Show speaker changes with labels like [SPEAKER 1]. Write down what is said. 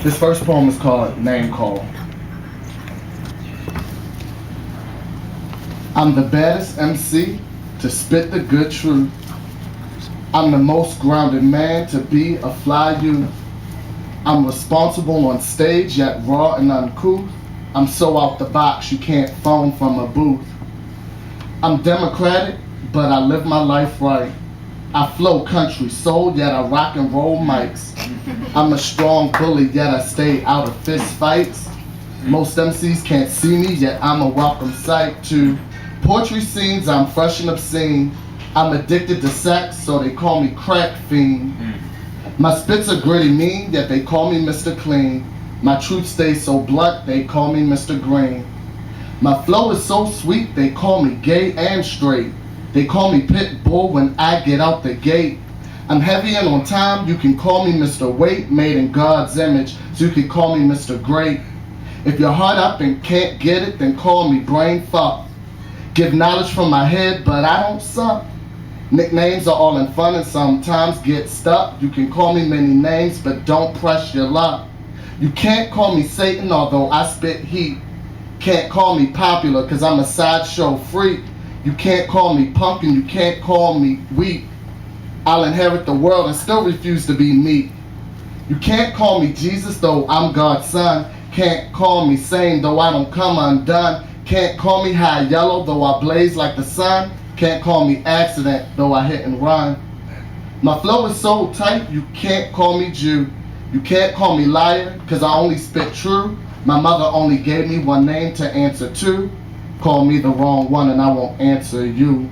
[SPEAKER 1] This first poem is called Name Call. I'm the baddest MC to spit the good truth. I'm the most grounded man to be a fly youth. I'm responsible on stage, yet raw and uncouth. I'm so out the box you can't phone from a booth. I'm democratic, but I live my life right. I flow country soul, yet I rock and roll mics. I'm a strong bully, yet I stay out of fist fights. Most MCs can't see me, yet I'm a welcome sight to poetry scenes. I'm fresh and obscene. I'm addicted to sex, so they call me crack fiend. My spits are gritty mean, yet they call me Mr. Clean. My truth stays so blunt, they call me Mr. Green. My flow is so sweet, they call me gay and straight. They call me pit bull when I get out the gate. I'm heavy and on time, you can call me Mr. Weight, made in God's image, so you can call me Mr. Great. If you're hard up and can't get it, then call me brain fuck. Give knowledge from my head, but I don't suck. Nicknames are all in fun and sometimes get stuck. You can call me many names, but don't press your luck. You can't call me Satan, although I spit heat. Can't call me popular, cause I'm a sideshow freak. You can't call me pumpkin, you can't call me weak. I'll inherit the world and still refuse to be meek. You can't call me Jesus, though I'm God's son. Can't call me sane, though I don't come undone. Can't call me high yellow, though I blaze like the sun. Can't call me accident, though I hit and run. My flow is so tight, you can't call me Jew. You can't call me liar, cause I only spit true. My mother only gave me one name to answer to. Call me the wrong one and I won't answer you.